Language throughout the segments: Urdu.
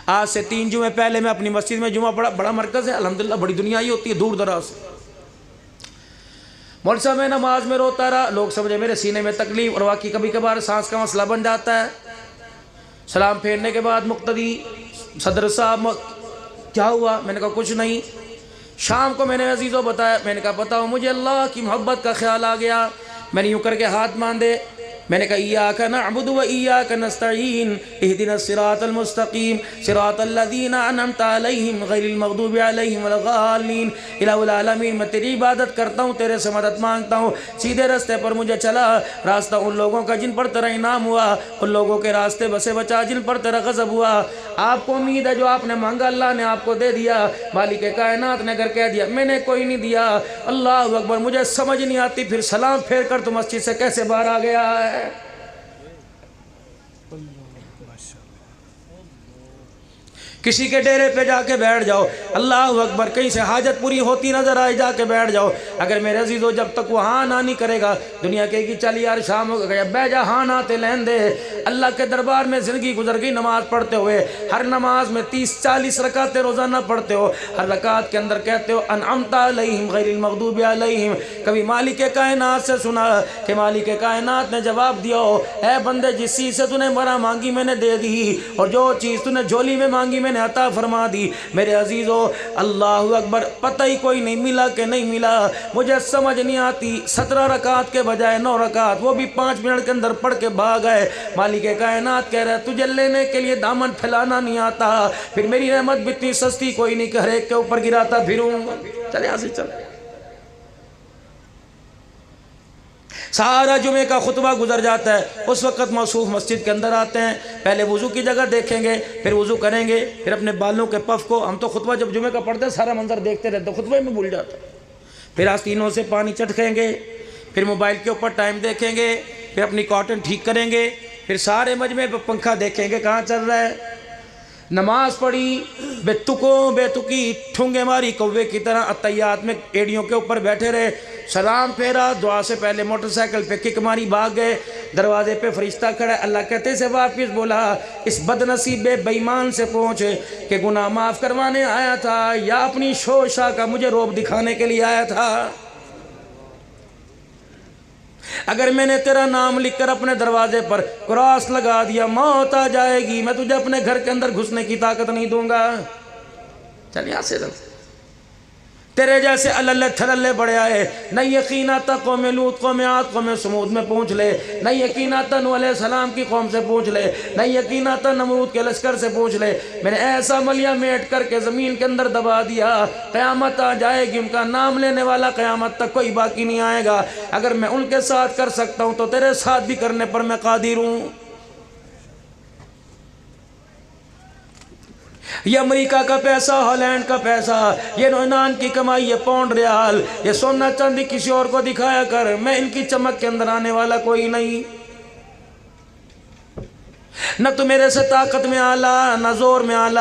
آج سے 3 جمعے پہلے میں اپنی مسجد میں جمعہ پڑھا، بڑا مرکز ہے الحمدللہ، بڑی دنیا ہی ہوتی ہے دور دراز سے۔ مولوی صاحب میں نماز میں روتا رہا، لوگ سمجھے میرے سینے میں تکلیف، اور واقعی کبھی کبھار سانس کا مسئلہ بن جاتا ہے۔ سلام پھیرنے کے بعد مقتدی صدر صاحب کیا ہوا؟ میں نے کہا کچھ نہیں۔ شام کو میں نے عزیزوں بتایا، میں نے کہا بتاؤ مجھے اللہ کی محبت کا خیال آ گیا۔ میں نے یوں کر کے ہاتھ باندھے، میں نے کہا ایاک نعبد و ایاک نستعین اہدنا الصراط المستقیم صراط الذین انعمت علیہم غیر المغضوب علیہم ولا الضالین۔ الہ العالمین میں تیری عبادت کرتا ہوں، تیرے سے مدد مانگتا ہوں، سیدھے راستے پر مجھے چلا، راستہ ان لوگوں کا جن پر تیرا انعام ہوا، ان لوگوں کے راستے بسے بچا جن پر تیرا غضب ہوا۔ آپ کو امید ہے جو آپ نے مانگا اللہ نے آپ کو دے دیا، مالک کائنات نے اگر کہہ دیا میں نے کوئی نہیں دیا، اللہ اکبر، مجھے سمجھ نہیں آتی پھر سلام پھیر کر تو مسجد سے کیسے باہر آ گیا ہے۔ کسی کے ڈیرے پہ جا کے بیٹھ جاؤ، اللہ اکبر، کہیں سے حاجت پوری ہوتی نظر آئے جا کے بیٹھ جاؤ، اگر میرے عزیزو جب تک وہ ہاں نہ نہیں کرے گا دنیا کہے گی چل یار شام ہو گیا بہ جا، ہاں نہ تے لین دے۔ اللہ کے دربار میں زندگی گزر گئی نماز پڑھتے ہوئے، ہر نماز میں 30-40 رکعتیں روزانہ پڑھتے ہو، ہر رکعت کے اندر کہتے ہو انعمت علیہم غیر المغضوب علیہم۔ کبھی مالک کائنات سے سنا کہ مالک کائنات نے جواب دیا ہو اے بندے جس چیز سے تو نے مرا مانگی میں نے دے دی، اور جو چیز تو نے جھولی میں مانگی میں نے عطا فرما دی۔ میرے عزیزو اللہ اکبر، پتہ ہی کوئی نہیں ملا کہ نہیں ملا، مجھے سمجھ نہیں آتی۔ 17 رکعت کے بجائے 9 رکعت، وہ بھی 5 منٹ کے اندر پڑھ کے بھاگ گئے۔ مالک کائنات کہہ رہا ہے تجھے لینے کے لیے دامن پھیلانا نہیں آتا، پھر میری رحمت بھی اتنی سستی کوئی نہیں کہ ہر ایک کے اوپر گراتا پھروں۔ چلے یہاں سے چلے۔ سارا جمعے کا خطبہ گزر جاتا ہے، اس وقت موصوف مسجد کے اندر آتے ہیں، پہلے وضو کی جگہ دیکھیں گے، پھر وضو کریں گے، پھر اپنے بالوں کے پف کو، ہم تو خطبہ جب جمعے کا پڑھتے ہیں سارا منظر دیکھتے رہتے ہیں، خطبے میں بھول جاتا ہے، پھر آستینوں سے پانی چٹکیں گے، پھر موبائل کے اوپر ٹائم دیکھیں گے، پھر اپنی کاٹن ٹھیک کریں گے، پھر سارے مجمع پہ پنکھا دیکھیں گے کہاں چل رہا ہے۔ نماز پڑھی، بے تکوں بے تکی ٹھونگے ماری کوے کی طرح اتحیات میں ایڑیوں کے اوپر بیٹھے رہے، سلام پھیرا، دعا سے پہلے موٹر سائیکل پہ کک ماری بھاگ گئے، دروازے پہ فرشتہ کھڑا ہے، اللہ کہتے سے واپس بولا اس بد نصیب بے ایمان سے پوچھ کہ گناہ معاف کروانے آیا تھا یا اپنی شوشا کا مجھے روب دکھانے کے لیے آیا تھا؟ اگر میں نے تیرا نام لکھ کر اپنے دروازے پر کراس لگا دیا، موت آ جائے گی، میں تجھے اپنے گھر کے اندر گھسنے کی طاقت نہیں دوں گا۔ چل یہاں سے تیرے جیسے اللہ تھللے بڑے آئے، نہ یقین آتا قوم لوط قوم عاد قوم سمود میں پہنچ لے، نہ یقین آتا نوح علیہ السلام کی قوم سے پہنچ لے، نہ یقین آتا نمرود کے لشکر سے پہنچ لے، میں نے ایسا ملیہ میٹ کر کے زمین کے اندر دبا دیا، قیامت آ جائے گی ان کا نام لینے والا قیامت تک کوئی باقی نہیں آئے گا۔ اگر میں ان کے ساتھ کر سکتا ہوں تو تیرے ساتھ بھی کرنے پر میں قادر ہوں۔ یہ امریکہ کا پیسہ، ہالینڈ کا پیسہ، یہ یونان کی کمائی، یہ پاؤنڈ ریال، یہ سونا چاندی کسی اور کو دکھایا کر، میں ان کی چمک کے اندر آنے والا کوئی نہیں۔ نہ تو میرے سے طاقت میں آلہ نہ زور میں آلہ،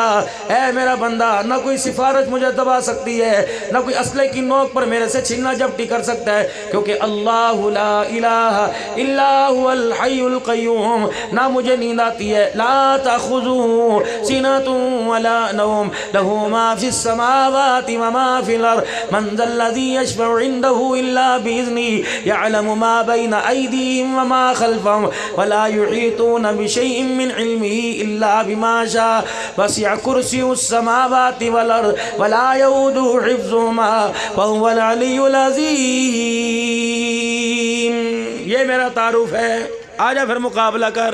اے میرا بندہ، نہ کوئی سفارش مجھے دبا سکتی ہے، نہ کوئی اسلحے کی نوک پر میرے سے چھینا جھپٹی کر سکتا ہے، کیونکہ اللہ لا الہ الا هو الحی القیوم، نہ مجھے نیند آتی ہے، لا تأخذہ سنۃ ولا نوم، لہ ما فی السماوات وما فی الارض، من ذا الذی یشفع عندہ الا بإذنہ، یعلم ما بین ایدیہم وما خلفہم، ولا یحیطون بشیء من علمه الا بما شاء، وسع کرسی السماوات والارض ولا يؤوده حفظهما وهو العلی العظیم۔ یہ میرا تعارف ہے، آجا پھر مقابلہ کر۔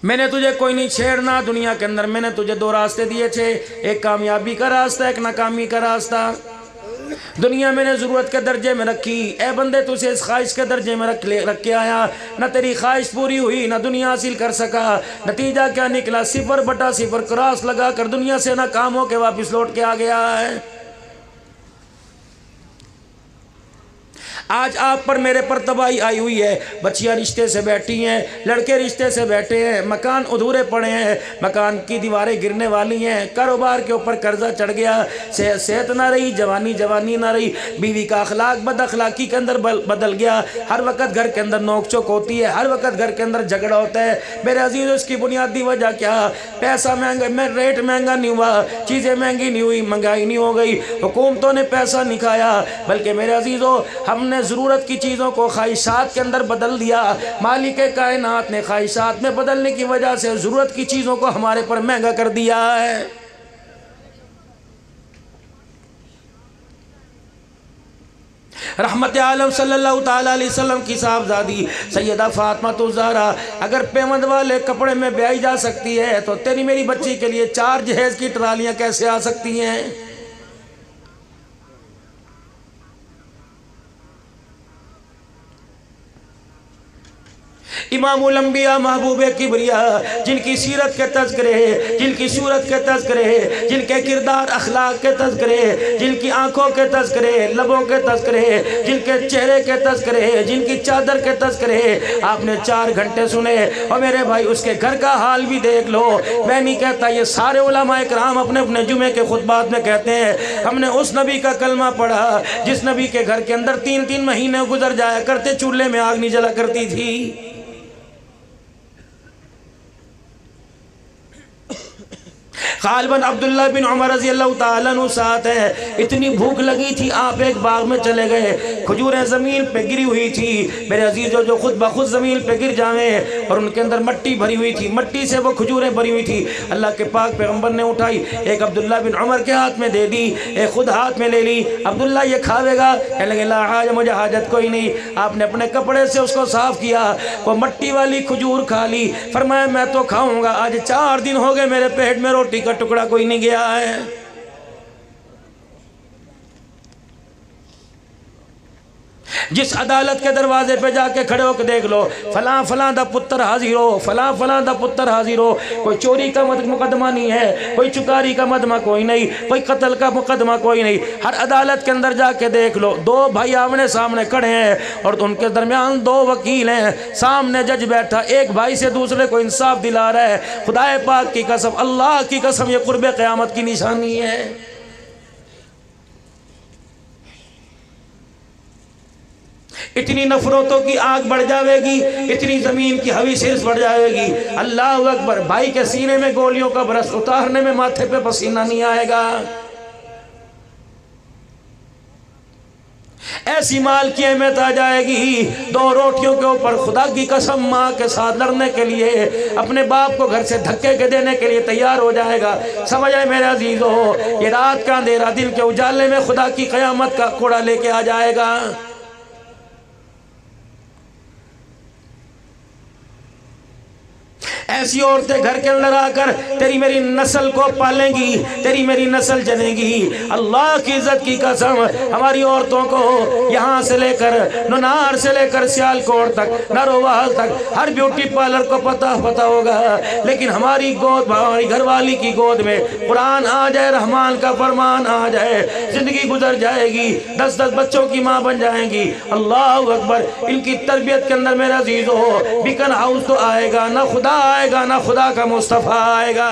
میں نے تجھے کوئی نہیں چھیڑنا دنیا کے اندر، میں نے تجھے 2 راستے دیے تھے، ایک کامیابی کا راستہ، ایک ناکامی کا راستہ۔ دنیا میں نے ضرورت کے درجے میں رکھی، اے بندے تو اسے اس خواہش کے درجے میں رکھ کے آیا، نہ تیری خواہش پوری ہوئی، نہ دنیا حاصل کر سکا، نتیجہ کیا نکلا؟ 0/0 کراس لگا کر دنیا سے ناکام ہو کے واپس لوٹ کے آ گیا ہے۔ آج آپ پر میرے پر تباہی آئی ہوئی ہے، بچیاں رشتے سے بیٹھی ہیں، لڑکے رشتے سے بیٹھے ہیں، مکان ادھورے پڑے ہیں، مکان کی دیواریں گرنے والی ہیں، کاروبار کے اوپر قرضہ چڑھ گیا، صحت نہ رہی، جوانی نہ رہی، بیوی کا اخلاق بد اخلاقی کے اندر بدل گیا، ہر وقت گھر کے اندر نوک چوک ہوتی ہے، ہر وقت گھر کے اندر جھگڑا ہوتا ہے۔ میرے عزیز، اس کی بنیادی وجہ کیا؟ پیسہ مہنگا، ریٹ مہنگا نہیں ہوا، چیزیں مہنگی نہیں ہوئی، مہنگائی نہیں ہو گئی، حکومتوں نے پیسہ نہیں کھایا، بلکہ میرے عزیزو ہم نے ضرورت کی چیزوں کو خواہشات کے اندر بدل دیا۔ مالک کائنات نے خواہشات میں بدلنے کی وجہ سے ضرورت کی چیزوں کو ہمارے پر مہنگا کر دیا ہے۔ رحمت عالم صلی اللہ تعالیٰ علیہ وسلم کی صاحبزادی سیدہ فاطمہ الزہرا اگر پیوند والے کپڑے میں بیائی جا سکتی ہے تو تیری میری بچی کے لیے 4 جہیز کی ٹرالیاں کیسے آ سکتی ہیں؟ امام الانبیاء محبوب کبریاء، جن کی سیرت کے تذکرے، جن کی صورت کے تذکرے، جن کے کردار اخلاق کے تذکرے، جن کی آنکھوں کے تذکرے، لبوں کے تذکرے، جن کے چہرے کے تذکرے، جن کی چادر کے تذکرے آپ نے 4 گھنٹے سنے۔ اور میرے بھائی اس کے گھر کا حال بھی دیکھ لو۔ میں نہیں کہتا، یہ سارے علماء اکرام اپنے اپنے جمعے کے خطبات میں کہتے ہیں ہم نے اس نبی کا کلمہ پڑھا جس نبی کے گھر کے اندر 3 مہینے گزر جایا کرتے، چولہے میں آگ نہیں جلا کرتی تھی۔ غالباً عبداللہ بن عمر رضی اللہ تعالیٰ عنہ ساتھ ہے، اتنی بھوک لگی تھی آپ ایک باغ میں چلے گئے، کھجوریں زمین پہ گری ہوئی تھی میرے عزیزو، جو خود بخود زمین پہ گر جاویں، اور ان کے اندر مٹی بھری ہوئی تھی، مٹی سے وہ کھجوریں بھری ہوئی تھی۔ اللہ کے پاک پیغمبر نے اٹھائی، ایک عبداللہ بن عمر کے ہاتھ میں دے دی، ایک خود ہاتھ میں لے لی۔ عبداللہ یہ کھاوے گا؟ کہنے لگے لا حاجہ، مجھے حاجت کوئی نہیں۔ آپ نے اپنے کپڑے سے اس کو صاف کیا، وہ مٹی والی کھجور کھا لی، فرمایا میں تو کھاؤں گا، آج 4 دن ہو گئے میرے پیٹ میں روٹی کا ٹکڑا کوئی نہیں گیا ہے۔ جس عدالت کے دروازے پہ جا کے کھڑے ہو کے دیکھ لو، فلاں فلاں دا پتر حاضر ہو، فلاں فلاں دا پتر حاضر ہو، کوئی چوری کا مقدمہ نہیں ہے، کوئی چکاری کا مقدمہ کوئی نہیں، کوئی قتل کا مقدمہ کوئی نہیں۔ ہر عدالت کے اندر جا کے دیکھ لو، 2 بھائی آمنے سامنے کھڑے ہیں اور ان کے درمیان 2 وکیل ہیں، سامنے جج بیٹھا، ایک بھائی سے دوسرے کو انصاف دلا رہا ہے۔ خدا پاک کی قسم، اللہ کی قسم، یہ قرب قیامت کی نشانی ہے۔ اتنی نفرتوں کی آگ بڑھ جاوے گی، اتنی زمین کی ہوی سرس بڑھ جائے گی، اللہ اکبر، بھائی کے سینے میں گولیوں کا برس اتارنے میں ماتھے پہ پسینہ نہیں آئے گا۔ ایسی مال کی اہمیت آ جائے گی، 2 روٹیوں کے اوپر خدا کی قسم ماں کے ساتھ لڑنے کے لیے، اپنے باپ کو گھر سے دھکے کے دینے کے لیے تیار ہو جائے گا۔ سمجھ آئے میرے عزیزو، یہ رات کا اندھیرا دن کے اجالے میں خدا کی قیامت کا کوڑا لے کے آ جائے گا۔ ایسی عورتیں گھر کے اندر آ کر تیری میری نسل کو پالیں گی، تیری میری نسل جنے گی۔ اللہ کی عزت کی قسم، ہماری عورتوں کو یہاں سے لے کر ننار سے لے کر سیالکوٹ تک، نروال تک، ہر بیوٹی پارلر کو پتہ ہوگا، لیکن ہماری گود، ہماری گھر والی کی گود میں قرآن آ جائے، رحمان کا فرمان آ جائے، زندگی گزر جائے گی، 10 بچوں کی ماں بن جائیں گی۔ اللہ اکبر، ان کی تربیت کے اندر میرے عزیزو بیکن ہاؤس تو آئے گا، نہ خدا آئے گا، نہ خدا کا مصطفیٰ آئے گا۔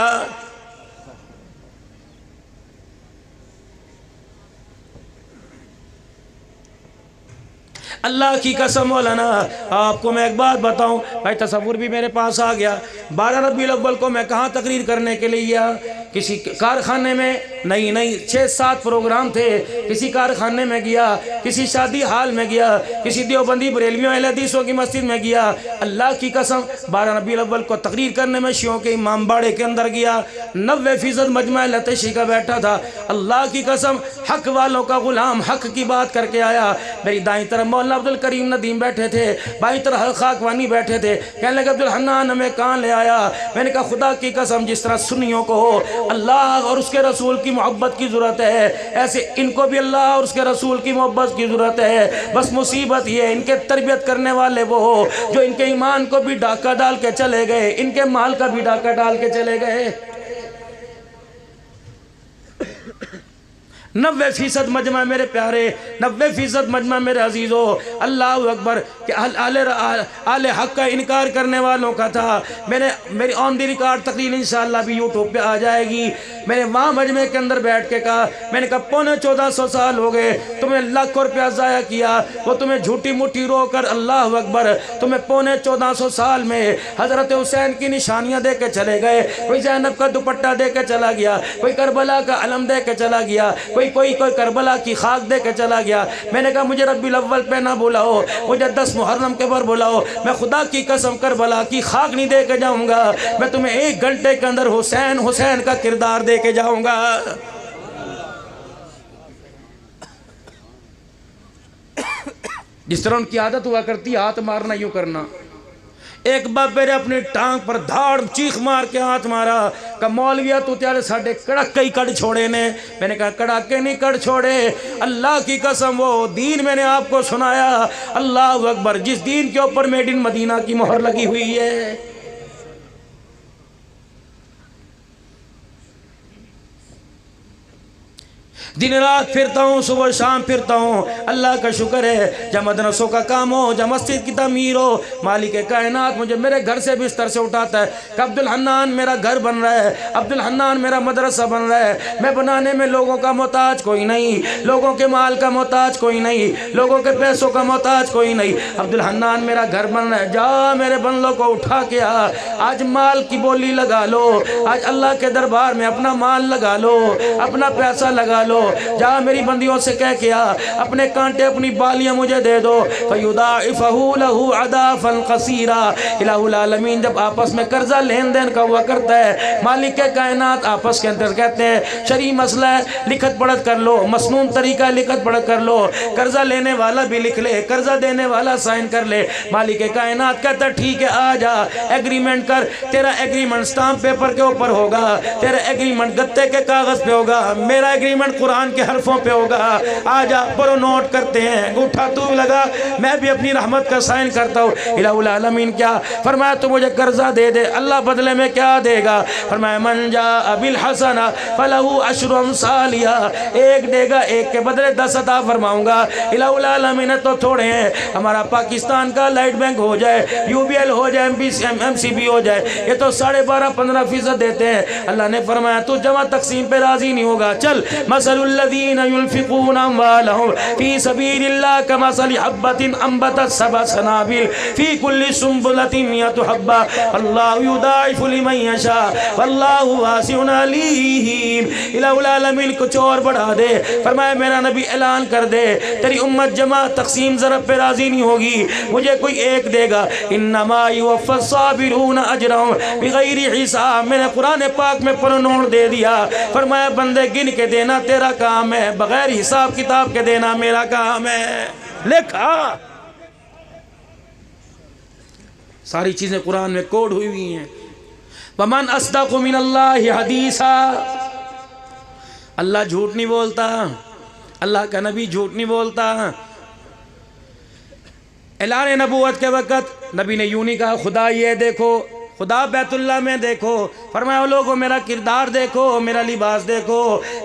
اللہ کی قسم مولانا، آپ کو میں ایک بات بتاؤں، بھائی تصور بھی میرے پاس آ گیا۔ 12 ربیع الاول کو میں کہاں تقریر کرنے کے لیے گیا؟ کسی کارخانے میں، نہیں 6-7 پروگرام تھے، کسی کارخانے میں گیا، کسی شادی حال میں گیا، کسی دیوبندی بریلویوں اہل حدیثوں کی مسجد میں گیا۔ اللہ کی قسم 12 ربیع الاول کو تقریر کرنے میں شیعوں کے امام باڑے کے اندر گیا، 90% مجمع لتشی کا بیٹھا تھا۔ اللہ کی قسم حق والوں کا غلام حق کی بات کر کے آیا۔ میری دائیں طرف مولانا عبدالکریم ندیم بیٹھے تھے، بائیں طرف خاکوانی بیٹھے تھے، کہنے لگے عبدالحنان ہمیں کہاں لے آیا؟ میں نے کہا خدا کی قسم جس طرح سنیوں کو اللہ اور اس کے رسول کی محبت کی ضرورت ہے، ایسے ان کو بھی اللہ اور اس کے رسول کی محبت کی ضرورت ہے۔ بس مصیبت یہ ان کے تربیت کرنے والے وہ جو ان کے ایمان کو بھی ڈاکہ ڈال کے چلے گئے، ان کے مال کا بھی ڈاکہ ڈال کے چلے گئے۔ 90% مجمع میرے پیارے، 90% مجمع میرے عزیزوں، اللہ اکبر، کہ آل حق کا انکار کرنے والوں کا تھا۔ میری آن دی ریکارڈ تقریر انشاءاللہ بھی یوٹیوب پہ آ جائے گی۔ میں نے وہاں مجمع کے اندر بیٹھ کے کہا، میں نے کہا 1450 سال ہو گئے، تمہیں لاکھ روپیہ ضائع کیا، وہ تمہیں جھوٹی موٹی رو کر، اللہ اکبر، تمہیں 1450 سال میں حضرت حسین کی نشانیاں دے کے چلے گئے، کوئی زینب کا دوپٹہ دے کے چلا گیا، کوئی کربلا کا علم دے کے چلا گیا، کوئی کربلا کی خاک دے کے چلا گیا۔ میں نے کہا مجھے ربیع الاول پہ نہ بلاؤ، مجھے 10 محرم کے پر بلاؤ، میں خدا کی قسم کربلا کی خاک نہیں دے کے جاؤں گا، میں تمہیں 1 گھنٹے کے اندر حسین کا کردار دے کے جاؤں گا۔ جس طرح ان کی عادت ہوا کرتی ہاتھ مارنا، یوں کرنا، ایک بابے نے اپنی ٹانگ پر دھاڑ چیخ مار کے ہاتھ مارا کہ مولویا تو تیارے ساڑھے کڑک کئی کڑ چھوڑے نے۔ میں نے کہا کڑاکے نہیں کڑ چھوڑے، اللہ کی قسم وہ دین میں نے آپ کو سنایا، اللہ اکبر، جس دین کے اوپر میڈ ان مدینہ کی مہر لگی ہوئی ہے۔ دن رات پھرتا ہوں، صبح شام پھرتا ہوں، اللہ کا شکر ہے، جب مدرسوں کا کام ہو، جب مسجد کی تعمیر ہو، مالک کائنات مجھے میرے گھر سے بستر سے اٹھاتا ہے کہ عبدالحنان میرا گھر بن رہا ہے، عبدالحنان میرا مدرسہ بن رہا ہے، میں بنانے میں لوگوں کا محتاج کوئی نہیں، لوگوں کے مال کا محتاج کوئی نہیں، لوگوں کے پیسوں کا محتاج کوئی نہیں، عبدالحنان میرا گھر بن رہا ہے، جا میرے بندوں کو اٹھا کے آ، آج مال کی بولی لگا لو، آج اللہ کے دربار میں اپنا مال لگا لو، اپنا پیسہ لگا لو، جا میری بندیوں سے کہہ کیا اپنے کانٹے اپنی بالیاں مجھے دے دو، فَيُضَاعِفَهُ لَهُ عَضَافًا قَصِيرًا۔ الہ العالمین جب آپس میں قرضہ لین دین کا ہوا کرتا ہے، مالک کائنات آپس کے اندر کہتے ہیں شرعی مسئلہ ہے، لکھت پڑھت کر لو، مسنون طریقہ لکھت پڑھت کر لو، قرضہ لینے والا بھی لکھ لے، قرضہ دینے والا سائن کر لے، مالک کائنات کہتا ہے ٹھیک ہے آ جا ایگریمنٹ کر، تیرا ایگریمنٹ سٹامپ پیپر کے اوپر ہوگا، تیرا ایگریمنٹ گتے کے کاغذ پہ ہوگا، میرا ایگریمنٹ قرآن کے حرفوں پہ ہوگا، آجا پرو نوٹ کرتے ہیں، اٹھا تو لگا، میں بھی اپنی رحمت کا سائن کرتا ہوں۔ الہ العالمین کیا فرمایا تو مجھے قرضہ دے دے، اللہ بدلے میں کیا دے گا؟ فرمایا من جاء بالحسنہ فلہ عشر امثالہا، ایک دے گا ایک کے بدلے 10 عطا فرماؤں گا۔ الہ العالمین تو تھوڑے ہیں، ہمارا پاکستان کا لائٹ بینک ہو جائے، یو بی ایل ہو جائے، ایم سی بی ہو جائے، یہ تو 12.5-15% دیتے ہیں۔ اللہ نے فرمایا تو جمع تقسیم پہ راضی نہیں ہوگا، چل مثل الذین ينفقون اموالهم فی سبیل اللہ کمثل حبۃ انبتت 7 سنابل فی کل سنبلۃ 100 حبہ اللہ یضاعف لمن یشاء واللہ واسع علیم۔ الہ العالمین کچھ اور بڑھا دے، فرمایا میرا نبی اعلان کر دے تیری امت جمع تقسیم ضرب پہ راضی نہیں ہوگی، مجھے کوئی ایک دے گا، انما یوفی الصابرون اجرهم بغیر حساب۔ میں نے قرآن پاک میں پرنوٹ دے دیا، فرمایا بندے گن کے دینا تیرا کام ہے، بغیر حساب کتاب کے دینا میرا کام ہے۔ لکھا ساری چیزیں قرآن میں کوڈ ہوئی ہوئی ہیں۔ وَمَنْ أَصْدَقُ مِنَ اللَّهِ حَدِيثًا، اللہ جھوٹ نہیں بولتا، اللہ کا نبی جھوٹ نہیں بولتا۔ اعلان نبوت کے وقت نبی نے یوں نہیں کہا خدا یہ دیکھو، خدا بیت اللہ میں دیکھو، فرمایا لوگو میرا کردار دیکھو، میرا لباس دیکھو،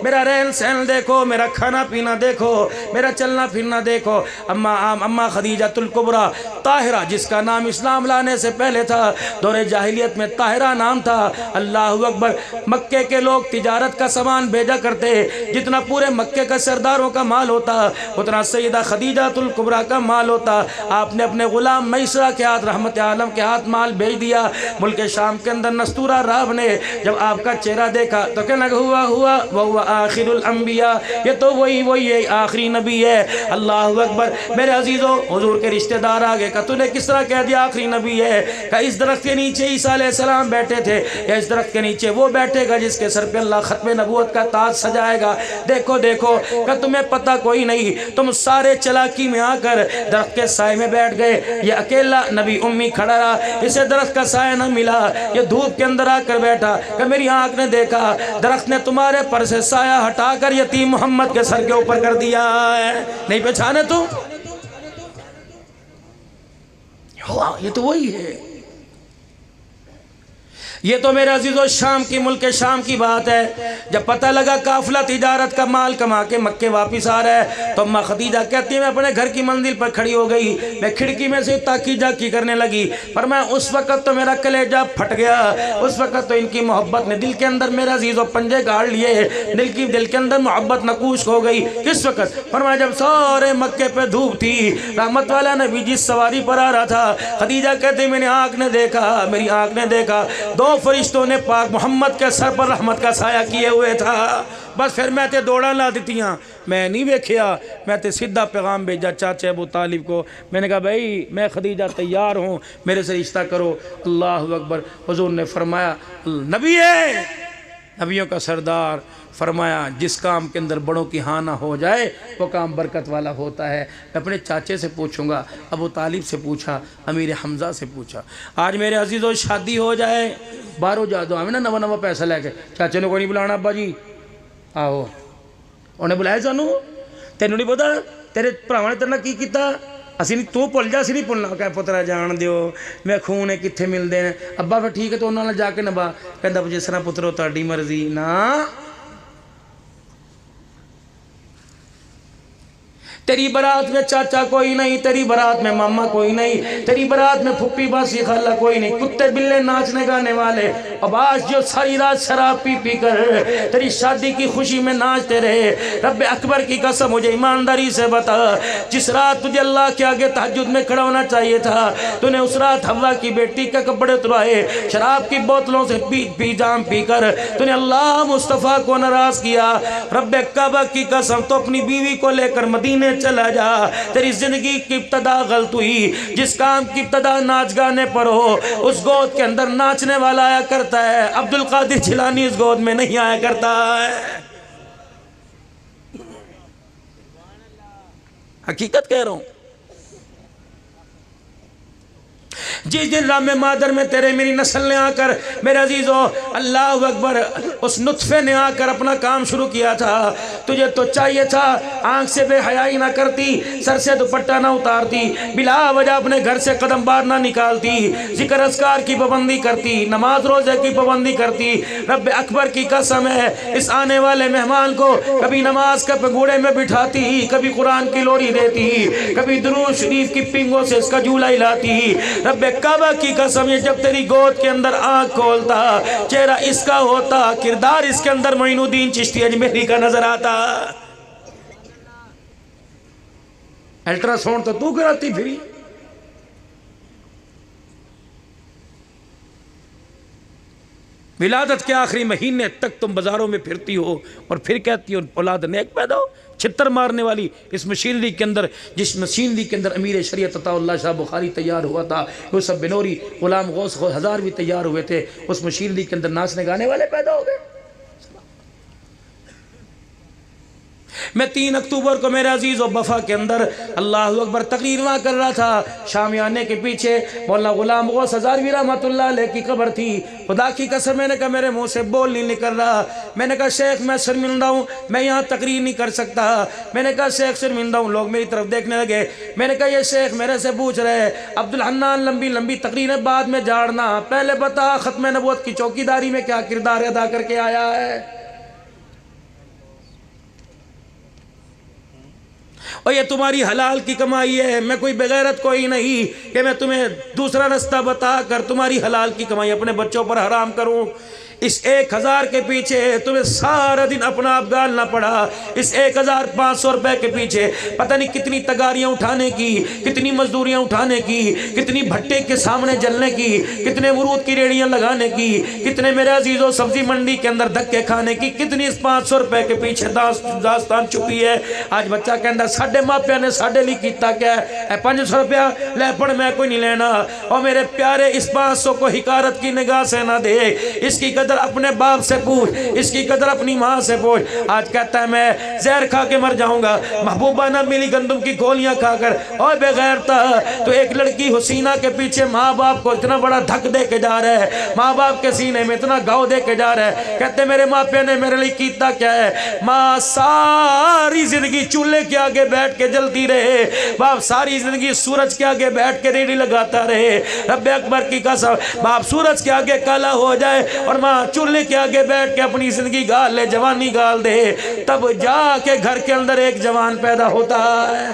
میرا رہن سہن دیکھو، میرا کھانا پینا دیکھو، میرا چلنا پھرنا دیکھو۔ اما خدیجۃ الکبریٰ طاہرہ، جس کا نام اسلام لانے سے پہلے تھا، دور جاہلیت میں طاہرہ نام تھا، اللہ اکبر، مکے کے لوگ تجارت کا سامان بھیجا کرتے، جتنا پورے مکے کا سرداروں کا مال ہوتا اتنا سیدہ خدیجۃ الکبریٰ کا مال ہوتا۔ آپ نے اپنے غلام میسرہ کے ہاتھ، رحمت عالم کے ہاتھ مال بھیج دیا۔ ملک شام کے اندر نستورہ راہ نے جب آپ کا چہرہ دیکھا تو کہنے لگا ہوا وہ آخر الانبیاء، یہ تو وہی آخری نبی ہے۔ اللہ اکبر، میرے عزیزوں، حضور کے رشتہ دار آگے کہ تو نے کس طرح کہہ دیا آخری نبی ہے؟ کہ اس درخت کے نیچے عیسیٰ علیہ السلام بیٹھے تھے، یا اس درخت کے نیچے وہ بیٹھے گا جس کے سر پہ اللہ ختم نبوت کا تاج سجائے گا۔ دیکھو کہ تمہیں پتہ کوئی نہیں، تم سارے چلاکی میں آ کر درخت کے سائے میں بیٹھ گئے، یہ اکیلا نبی امی کھڑا رہا، اسے درخت کا سایہ نہ ملا، یہ دھوپ کے اندر آ کر بیٹھا کہ میری آنکھ نے دیکھا درخت نے تمہارے پر سے سایہ ہٹا کر یتیم محمد کے سر کے اوپر کر دیا ہے۔ نہیں پہچانے تو یہ تو وہی ہے۔ یہ تو میرے عزیزو شام کی ملک شام کی بات ہے. جب پتہ لگا قافلہ تجارت کا مال کما کے مکے واپس آ رہا ہے تو اماں خدیجہ کہتی ہے میں اپنے گھر کی منزل پر کھڑی ہو گئی. میں کھڑکی میں سے تاکی جاکی کرنے لگی. پر میں اس وقت تو میرا کلیجہ پھٹ گیا. اس وقت تو ان کی محبت نے دل کے اندر میرا عزیزو پنجے گاڑ لیے. دل کے اندر محبت نقوش ہو گئی. کس وقت؟ فرمایا جب سارے مکے پہ دھوپ تھی، رحمت والا نبی جس سواری پر آ رہا تھا، خدیجہ کہتے میں نے آنکھ نے دیکھا، میری آنکھ نے دیکھا 2 فرشتوں نے پاک محمد کے سر پر رحمت کا سایہ کیے ہوئے تھا. بس پھر میں تے دوڑا لا دیتیاں، میں نہیں ویکھیا. میں تے سیدھا پیغام بھیجا چاچے ابو طالب کو. میں نے کہا بھائی میں خدیجہ تیار ہوں، میرے سے رشتہ کرو. اللہ اکبر. حضور نے فرمایا نبی ہے، نبیوں کا سردار، فرمایا جس کام کے اندر بڑوں کی ہاں نہ ہو جائے وہ کام برکت والا ہوتا ہے. میں اپنے چاچے سے پوچھوں گا، ابو طالب سے پوچھا، امیر حمزہ سے پوچھا. آج میرے عزیزو شادی ہو جائے، باہروں جا دو ہمیں نا نواں پیسہ لے کے. چاچے نے کوئی نہیں بلانا ابا جی آہو، انہیں بلایا سانو. تینوں نہیں پتا تیرے بھراواں نے تیرے نال کی کیتا؟ اسی نہیں، تو بھول جا، اسی نہیں بھولنا. کہ پترا جان دیو میں خون ہے کتنے ملتے ہیں. ابا پھر ٹھیک ہے تو انہوں نے جا کے نبا. کہندا جس طرح پترو تہاڈی مرضی. نا تیری برات میں چاچا کوئی نہیں، تیری برات میں ماما کوئی نہیں، تیری برات میں پھپھی باسی خالہ کوئی نہیں، کتے بلے ناچنے گانے والے. اب آج جو ساری رات شراب پی پی کر تیری شادی کی خوشی میں ناچتے رہے، رب اکبر کی قسم مجھے ایمانداری سے بتا، جس رات تجھے اللہ کے آگے تہجد میں کھڑا ہونا چاہیے تھا، تو نے اس رات حوا کی بیٹی کے کپڑے اتروائے، شراب کی بوتلوں سے پی جام پی کر تو نے اللہ مصطفیٰ کو ناراض کیا. رب کعبہ کی قسم تو اپنی بیوی کو لے کر مدینے چلا جا. تیری زندگی کی ابتدا غلط ہوئی. جس کام کی ابتدا ناچ گانے پر ہو اس گود کے اندر ناچنے والا آیا کرتا ہے. عبد القادر جیلانی اس گود میں نہیں آیا کرتا ہے. حقیقت کہہ رہا ہوں. جس دن رام مادر میں تیرے میری نسل نے آ کر میرے عزیزو اللہ اکبر اس نطفے نے آ کر اپنا کام شروع کیا تھا، تجھے تو چاہیے تھا آنکھ سے بے حیائی نہ کرتی، سر سے دوپٹہ نہ اتارتی، بلا وجہ اپنے گھر سے قدم باہر نہ نکالتی، ذکر اذکار کی پابندی کرتی، نماز روزے کی پابندی کرتی. رب اکبر کی قسم ہے اس آنے والے مہمان کو کبھی نماز کے پگوڑے میں بٹھاتی، کبھی قرآن کی لوری دیتی، کبھی درود شریف کی پنگوں سے اس کا جھولا ہلاتی. رب کعبہ کی قسم یہ جب تیری گود کے اندر آنکھ کھولتا، چہرہ اس کا ہوتا، کردار اس کے اندر معین الدین چشتی اجمیری کا نظر آتا. الٹرا ساؤنڈ تو کراتی پھری. ولادت کے آخری مہینے تک تم بازاروں میں پھرتی ہو اور پھر کہتی ہو اولاد نیک پیدا ہو. چھتر مارنے والی اس مشینری کے اندر، جس مشینری کے اندر امیر شریعت عطا اللہ شاہ بخاری تیار ہوا تھا، یوسف بنوری، غلام غوث ہزار بھی تیار ہوئے تھے، اس مشینری کے اندر ناچنے گانے والے پیدا ہو گئے. میں 3 اکتوبر کو میرے عزیز و بفا کے اندر اللہ اکبر تقریر وہاں کر رہا تھا. شامیانے کے پیچھے مولانا غلام غوث ہزاروی رحمت اللہ علیہ کی قبر تھی. خدا کی قسم میں نے کہا میرے منہ سے بول نہیں نکل رہا. میں نے کہا شیخ میں شرمندہ ہوں، میں یہاں تقریر نہیں کر سکتا. میں نے کہا شیخ شرمندہ ہوں. لوگ میری طرف دیکھنے لگے. میں نے کہا یہ شیخ میرے سے پوچھ رہے عبدالحنان لمبی لمبی تقریریں بعد میں جاڑنا، پہلے بتا ختم نبوت کی چوکیداری میں کیا کردار ادا کر کے آیا ہے. اور یہ تمہاری حلال کی کمائی ہے. میں کوئی بغیرت کوئی نہیں کہ میں تمہیں دوسرا رستہ بتا کر تمہاری حلال کی کمائی اپنے بچوں پر حرام کروں. اس 1000 کے پیچھے تمہیں سارا دن اپنا آپ گالنا پڑا. اس 1500 روپے کے پیچھے پتہ نہیں کتنی تگاریاں اٹھانے کی، کتنی مزدوریاں اٹھانے کی، کتنی بھٹے کے سامنے جلنے کی، کتنے امرود کی ریڑیاں لگانے کی، کتنے میرے عزیزوں سبزی منڈی کے اندر دھکے کھانے کی، کتنی اس 500 روپے کے پیچھے داستان چھپی ہے. آج بچہ کہندا ساڈے ماپیاں نے ساڈے لیے کیتا کیا ہے؟ 500 روپیہ لے پڑ میں کوئی نہیں لینا. اور میرے پیارے اس 500 کو حقارت کی نگاہ سے نہ دے. اس کی قدر اپنے باپ سے پوچھ، اس کی قدر اپنی ماں سے پوچھ. آج کہتا ہے میں زہر کھا کے مر جاؤں گا، محبوبہ نہ ملی گندم کی گولیاں کھا کر. اور بے غیرتا تو ایک لڑکی حسینہ کے پیچھے ماں باپ کو اتنا بڑا دھک دے کے جا رہا ہے، ماں باپ کے سینے میں اتنا گاؤ دے کے جا رہا ہے. کہتے میرے ماں پہ نے میرے لیے کیتا کیا ہے؟ ماں ساری زندگی چولہے کے آگے بیٹھ بیٹھ کے جلتی رہے، باپ ساری زندگی سورج کے آگے بیٹھ کے ریڑھی لگاتا رہے، رب اکبر کی قسم باپ سورج کے آگے کالا ہو جائے اور ماں چولہے کے آگے بیٹھ کے اپنی زندگی گال لے، جوانی گال دے، تب جا کے گھر کے اندر ایک جوان پیدا ہوتا ہے۔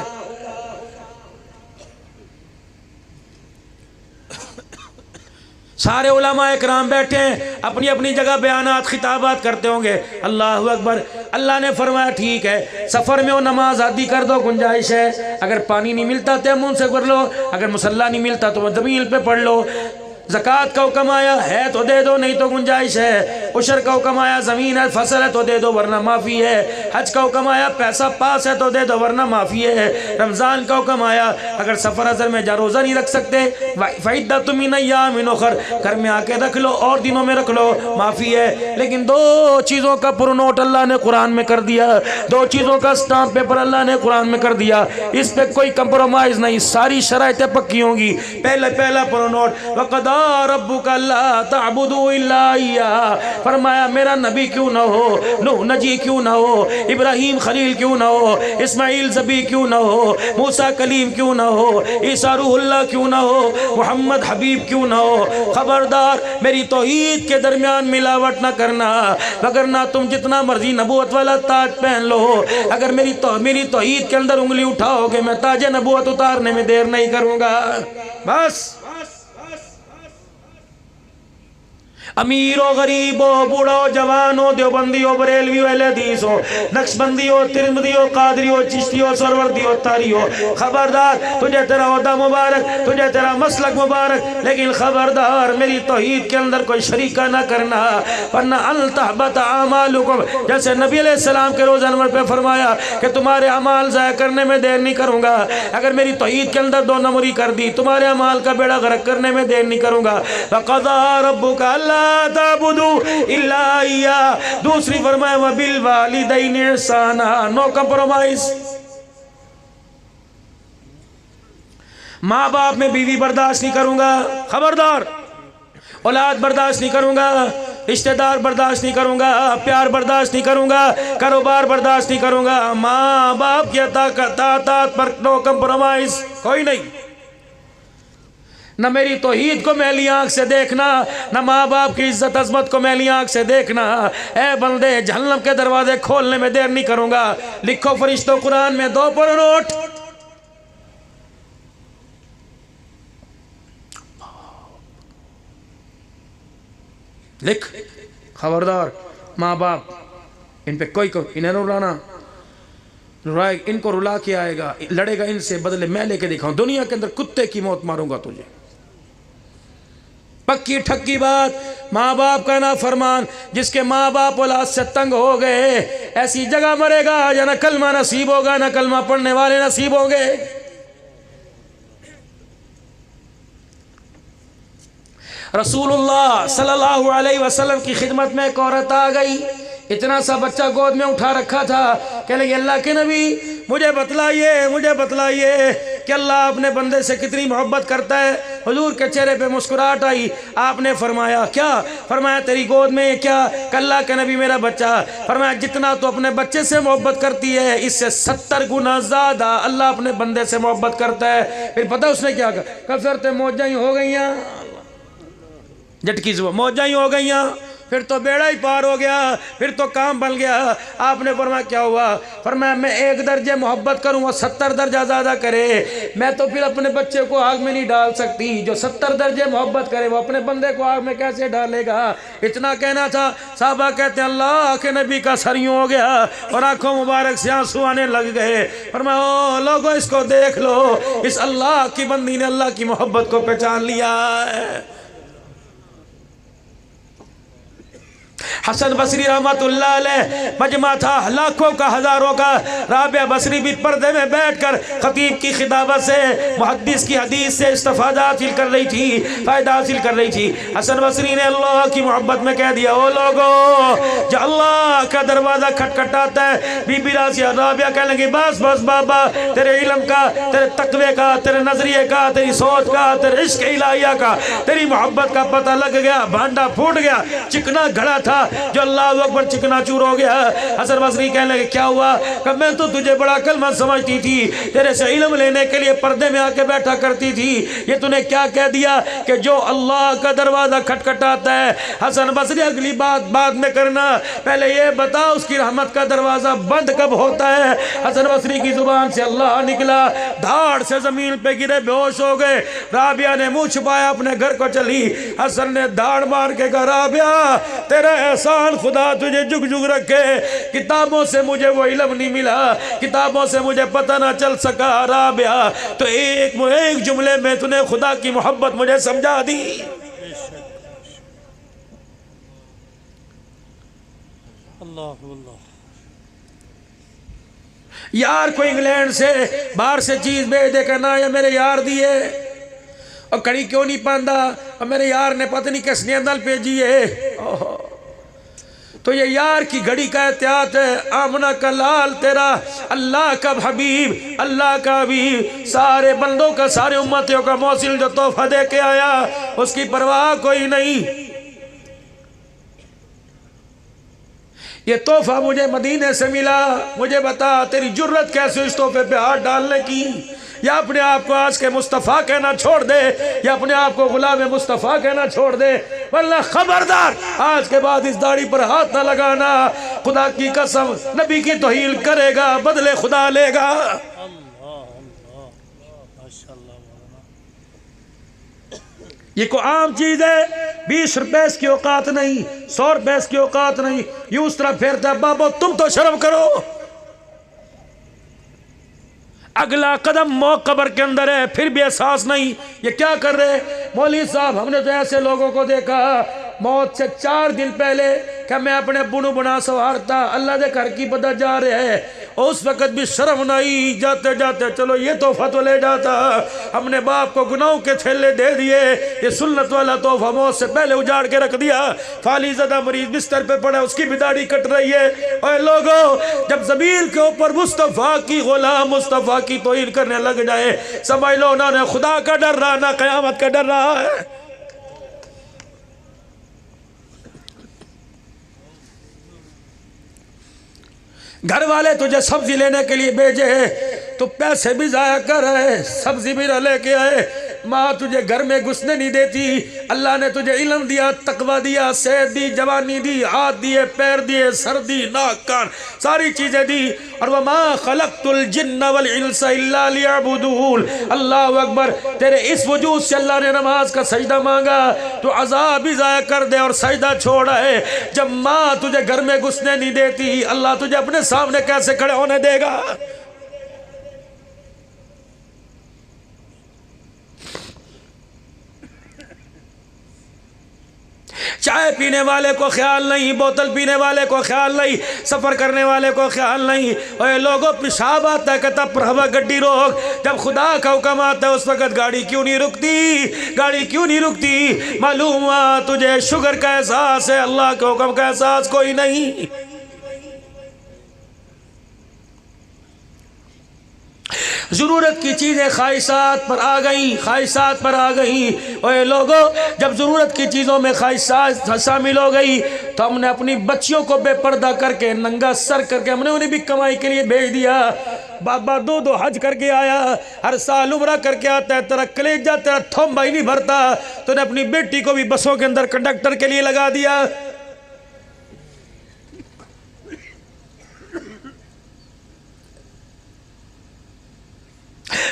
سارے علماء اکرام بیٹھے ہیں، اپنی اپنی جگہ بیانات خطابات کرتے ہوں گے، اللہ اکبر۔ اللہ نے فرمایا ٹھیک ہے، سفر میں وہ نماز عادی کر دو، گنجائش ہے، اگر پانی نہیں ملتا تیمم سے کر لو، اگر مصلی نہیں ملتا تو زمین پہ پڑھ لو، زکوٰۃ کا حکم آیا ہے تو دے دو نہیں تو گنجائش ہے، عشر کا حکم آیا زمین ہے فصل ہے تو دے دو ورنہ معافی ہے، حج کا حکم آیا پیسہ پاس ہے تو دے دو ورنہ معافی ہے، رمضان کا حکم آیا اگر سفر حضر میں جا روزہ نہیں رکھ سکتے فعدۃ من ایام اخر، گھر میں آ کے رکھ لو اور دنوں میں رکھ لو، معافی ہے۔ لیکن دو چیزوں کا پرنوٹ اللہ نے قرآن میں کر دیا، دو چیزوں کا اسٹامپ پیپر اللہ نے قرآن میں کر دیا، اس پہ کوئی کمپرومائز نہیں، ساری شرائطیں پکی ہوں گی۔ پہلا پرنوٹ وَقَضَىٰ رَبُّكَ أَلَّا تَعْبُدُوا إِلَّا إِيَّاهُ، فرمایا میرا نبی کیوں نہ ہو، نوح نجی کیوں نہ ہو، ابراہیم خلیل کیوں نہ ہو، اسماعیل ذبیح کیوں نہ ہو، موسیٰ کلیم کیوں نہ ہو، عیسیٰ روح اللہ کیوں نہ ہو، محمد حبیب کیوں نہ ہو، خبردار میری توحید کے درمیان ملاوٹ نہ کرنا، وگرنہ تم جتنا مرضی نبوت والا تاج پہن لو، اگر میری توحید کے اندر انگلی اٹھاؤ گے میں تاج نبوت اتارنے میں دیر نہیں کروں گا۔ بس امیر و غریب ہو، بوڑھا ہو، جوان ہو، دیوبندی ہو، بریلوی ہو، اہل حدیث ہو، نقشبندی ہو، ترمذی ہو، قادری ہو، چشتی ہو، سروردی ہو، تاری ہو، خبردار تجھے تیرا عہدہ مبارک، تجھے تیرا مسلک مبارک، لیکن خبردار میری توحید کے اندر کوئی شریکہ نہ کرنا، ورنہ ان تحبط اعمالکم، جیسے نبی علیہ السلام کے روز انور پہ فرمایا کہ تمہارے اعمال ضائع کرنے میں دیر نہیں کروں گا، اگر میری توحید کے اندر دو نمبری کر دی تمہارے اعمال کا بیڑا غرق کرنے میں دیر نہیں کروں گا۔ وَقَضَىٰ رَبُّكَ أَلَّا تعبدوا الا اياه، دوسری فرمایا وبالوالدین احسانا، نو کمپرومائز۔ ماں باپ میں بیوی برداشت نہیں کروں گا، خبردار، اولاد برداشت نہیں کروں گا، رشتہ دار برداشت نہیں کروں گا، پیار برداشت نہیں کروں گا، کاروبار برداشت نہیں کروں گا، ماں باپ کی اطاعت پر نو کمپرومائز، کوئی نہیں۔ نہ میری توحید کو میلی آنکھ سے دیکھنا، نہ ماں باپ کی عزت عظمت کو میلی آنکھ سے دیکھنا، اے بندے جہنم کے دروازے کھولنے میں دیر نہیں کروں گا۔ لکھو فرشتوں قرآن میں دو پرنوٹ، لکھ خبردار ماں باپ ان پہ کوئی انہیں رلانا، ان کو رلا کے آئے گا، لڑے گا ان سے، بدلے میں لے کے دکھاؤں، دنیا کے اندر کتے کی موت ماروں گا تجھے، پکی ٹھکی بات۔ ماں باپ کا نافرمان، جس کے ماں باپ اولاد سے تنگ ہو گئے، ایسی جگہ مرے گا یا نہ کلمہ نصیب ہوگا نہ کلمہ پڑھنے والے نصیب ہوں گے۔ رسول اللہ صلی اللہ علیہ وسلم کی خدمت میں ایک عورت آ گئی، اتنا سا بچہ گود میں اٹھا رکھا تھا، کہنے لگی اللہ کے نبی مجھے بتلائیے کہ اللہ اپنے بندے سے کتنی محبت کرتا ہے۔ حضور کے چہرے پہ مسکراہٹ آئی، آپ نے فرمایا کیا؟ فرمایا تیری گود میں کیا؟ کہ اللہ کے نبی میرا بچہ۔ فرمایا جتنا تو اپنے بچے سے محبت کرتی ہے اس سے 70 گنا زیادہ اللہ اپنے بندے سے محبت کرتا ہے۔ پھر پتہ اس نے کیا کہا؟ کثرت موجیں ہو گئیاں، جھٹکی سے موجیں ہو گئیاں، پھر تو بیڑا ہی پار ہو گیا، پھر تو کام بن گیا۔ آپ نے فرمایا کیا ہوا؟ فرمایا میں 1 درجے محبت کروں وہ 70 درجہ زیادہ کرے، میں تو پھر اپنے بچے کو آگ میں نہیں ڈال سکتی، جو 70 درجے محبت کرے وہ اپنے بندے کو آگ میں کیسے ڈالے گا؟ اتنا کہنا تھا، صحابہ کہتے ہیں اللہ کے نبی کا سر یوں ہو گیا اور آنکھوں مبارک سے آنسو آنے لگ گئے۔ فرمایا او لوگوں اس کو دیکھ لو، اس اللہ کی بندی نے اللہ کی محبت کو پہچان لیا ہے۔ حسن بصری رحمت اللہ علیہ مجمع تھا لاکھوں کا ہزاروں کا، رابعہ بصری بھی پردے میں بیٹھ کر خطیب کی خطابت سے محدث کی حدیث سے استفادہ حاصل کر رہی تھی، فائدہ حاصل کر رہی تھی۔ حسن بصری نے اللہ کی محبت میں کہہ دیا او لوگو جو اللہ کا دروازہ کھٹکھٹاتا ہے، بی بی رازیہ رابعہ کہنے لگی بس بس بابا، تیرے علم کا، تیرے تقوی کا، تیرے نظریے کا، تیری سوچ کا، تیرے عشق الہیہ کا، تیری محبت کا پتہ لگ گیا، بھانڈا پھوٹ گیا، چکنا گھڑا تھا جو اللہ اکبر چکنا چور ہو گیا۔ حسن بصری کہنے لگے کیا ہوا؟ کہ میں تو تجھے بڑا کلمہ سمجھتی تھی، تیرے سے علم لینے کے لیے پردے میں آ کے بیٹھا کرتی تھی، یہ تو نے کیا کہہ دیا کہ جو اللہ کا دروازہ کھٹکھٹاتا ہے۔ حسن بصری اگلی بات بعد میں کرنا، پہلے یہ بتا اس کی رحمت کا دروازہ بند کب ہوتا ہے؟ حسن بصری کی زبان سے اللہ نکلا، دھاڑ سے زمین پہ گرے، بے ہوش ہو گئے۔ رابعہ نے منہ چھپایا، اپنے گھر کو چلی۔ حسن نے دھاڑ مار کے کہا رابعہ تیرا احسان خدا تجھے جگ جگ رکھے، کتابوں سے مجھے وہ علم نہیں ملا، کتابوں سے مجھے پتہ نہ چل سکا رابعہ، تو ایک جملے میں تو نے خدا کی محبت مجھے سمجھا دی۔ اللہ اللہ یار کو انگلینڈ سے باہر سے چیز بھیج دے کہ نہ یہ میرے یار دیے، اور کڑی کیوں نہیں پاندہ، اور میرے یار نے پتہ نہیں کس نے اندل بھیجی ہے، تو یہ یار کی گھڑی کا احتیاط ہے۔ آمنہ کا لال تیرا اللہ کا حبیب، اللہ کا حبیب، سارے بندوں کا، سارے امتیوں کا موصل جو تحفہ دے کے آیا، اس کی پرواہ کوئی نہیں۔ یہ تحفہ مجھے مدینے سے ملا، مجھے بتا تیری جرت کیسے اس تحفے پہ ہاتھ ڈالنے کی؟ یا اپنے آپ کو آج کے مصطفیٰ کہنا چھوڑ دے، یا اپنے آپ کو غلام مصطفیٰ کہنا چھوڑ دے، واللہ خبردار آج کے بعد اس داڑھی پر ہاتھ نہ لگانا، خدا کی قسم نبی کی توہین کرے گا، بدلے خدا لے گا۔ یہ کوئی عام چیز ہے، 20 روپے اس کی اوقات نہیں، 100 روپے اس کی اوقات نہیں، یہ اس طرح پھیرتا ہے بابو تم تو شرم کرو۔ اگلا قدم موت قبر کے اندر ہے، پھر بھی احساس نہیں، یہ کیا کر رہے؟ مولوی صاحب ہم نے تو ایسے لوگوں کو دیکھا موت سے 4 دن پہلے کہ میں اپنے بنو بنا سوارتا اللہ دے گھر کی پتہ جا رہے ہیں، اس وقت بھی شرم نہیں، جاتے جاتے چلو یہ تحفہ تو لے جاتا، ہم نے باپ کو گناہوں کے تھیلے دے دیے، یہ سنت والا تحفہ موت سے پہلے اجاڑ کے رکھ دیا۔ فالی زدہ مریض بستر پہ پڑا، اس کی بھی داڑھی کٹ رہی ہے۔ اے لوگوں جب زمین کے اوپر مصطفیٰ کی غلام مصطفیٰ کی توہین کرنے لگ جائے، سمجھ لو نہ خدا کا ڈر رہا نہ قیامت کا ڈر رہا ہے۔ گھر والے تجھے سبزی لینے کے لیے بھیجے ہیں، تو پیسے بھی ضائع کر رہے، سبزی بھی نہ لے کے آئے، ماں تجھے گھر میں گھسنے نہیں دیتی، اللہ نے تجھے علم دیا، تقوی دیا، صحت دی، جوانی دی، ہاتھ دیے، پیر دیے، سر دی، ناک کان، ساری چیزیں دی، اور وَمَا خَلَقْتُ الْجِنَّ وَالْإِنسَ إِلَّا لِيَعْبُدُونَ۔ اللہ اکبر، تیرے اس وجود سے اللہ نے نماز کا سجدہ مانگا، تو عذاب بھی ضائع کر دے اور سجدہ چھوڑا ہے۔ جب ماں تجھے گھر میں گھسنے نہیں دیتی، اللہ تجھے اپنے سامنے کیسے کھڑے ہونے دے گا؟ چائے پینے والے کو خیال نہیں، بوتل پینے والے کو خیال نہیں، سفر کرنے والے کو خیال نہیں۔ اے لوگوں پیشاب آتا ہے کہتا پرہوا گڈی روک، جب خدا کا حکم آتا ہے اس وقت گاڑی کیوں نہیں رکتی؟ گاڑی کیوں نہیں رکتی؟ معلوم ہوا تجھے شوگر کا احساس ہے، اللہ کے حکم کا احساس کوئی نہیں۔ ضرورت کی چیزیں خواہشات پر آ گئیں، خواہشات پر آ گئیں۔ اے لوگوں جب ضرورت کی چیزوں میں خواہشات شامل ہو گئی تو ہم نے اپنی بچیوں کو بے پردہ کر کے، ننگا سر کر کے، ہم نے انہیں بھی کمائی کے لیے بھیج دیا۔ بابا 2 حج کر کے آیا، ہر سال عمرہ کر کے آتا ہے، تیرا کلیجہ تیرا تھومبا ہی نہیں بھرتا، تو نے اپنی بیٹی کو بھی بسوں کے اندر کنڈکٹر کے لیے لگا دیا۔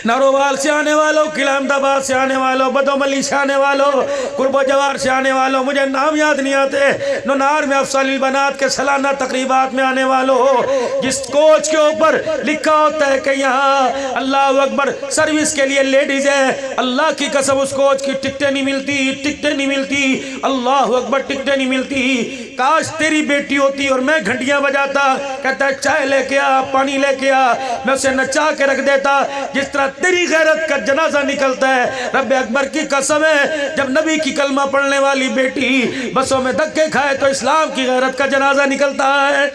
نارووال سے آنے والوں، قلعہ احمد آباد سے آنے والوں، بدوملی سے آنے والوں، قرب و جوار سے آنے والوں، مجھے نام یاد نہیں آتے، نونار میں افضل البنات کے سالانہ تقریبات میں آنے والوں، جس کوچ کے اوپر لکھا ہوتا ہے کہ یہاں اللہ اکبر سروس کے لیے لیڈیز ہے، اللہ کی قسم اس کوچ کی ٹکٹیں نہیں ملتی، ٹکٹیں نہیں ملتی، اللہ اکبر ٹکٹیں نہیں ملتی۔ کاش تیری بیٹی ہوتی اور میں گھنٹیاں بجاتا، کہتا ہے چائے لے کے آ، پانی لے کے آ، میں اسے نچا کے رکھ دیتا، جس طرح تیری غیرت کا جنازہ نکلتا ہے۔ رب اکبر کی قسم ہے جب نبی کی کلمہ پڑھنے والی بیٹی بسوں میں دھکے کھائے تو اسلام کی غیرت کا جنازہ نکلتا ہے۔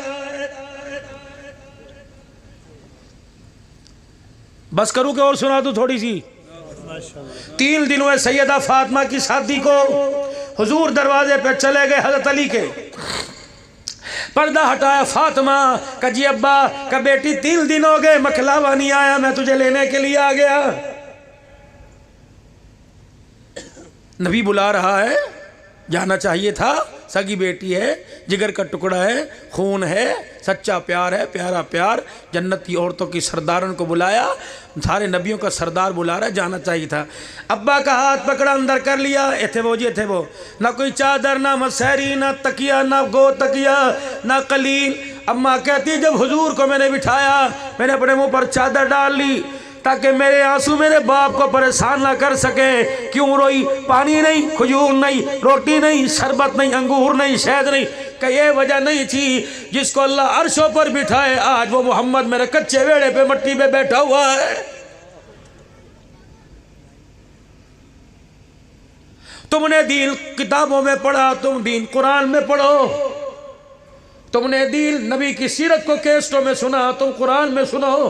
بس کروں کہ اور سنا دوں تھوڑی سی؟ 3 دن ہوئے سیدہ فاطمہ کی شادی کو، حضور دروازے پہ چلے گئے حضرت علی کے، پردہ ہٹایا فاطمہ کہ جی ابا کہ بیٹی 3 دن ہو گئے مکھلاوا نہیں آیا، میں تجھے لینے کے لیے آ گیا۔ نبی بلا رہا ہے، جانا چاہیے تھا، سگی بیٹی ہے، جگر کا ٹکڑا ہے، خون ہے، سچا پیار ہے، پیارا پیار، جنتی عورتوں کی سرداروں کو بلایا، سارے نبیوں کا سردار بلا رہا ہے، جانا چاہیے تھا۔ ابا کا ہاتھ پکڑا، اندر کر لیا، ایتھے وہ جی تھے وہ، نہ کوئی چادر، نہ مسحری، نہ تکیہ، نہ گو تکیہ، نہ قلیل۔ اماں کہتی جب حضور کو میں نے بٹھایا، میں نے اپنے منہ پر چادر ڈال لی تاکہ میرے آنسو میرے باپ کو پریشان نہ کر سکیں۔ کیوں روئی؟ پانی نہیں، کھجور نہیں، روٹی نہیں، شربت نہیں، انگور نہیں، شہد نہیں، کہ یہ وجہ نہیں تھی جس کو اللہ عرشوں پر بٹھائے، آج وہ محمد میرے کچے ویڑے پہ مٹی پہ بیٹھا ہوا ہے۔ تم نے دین کتابوں میں پڑھا، تم دین قرآن میں پڑھو، تم نے دین نبی کی سیرت کو کیسٹوں میں سنا، تم قرآن میں سنو۔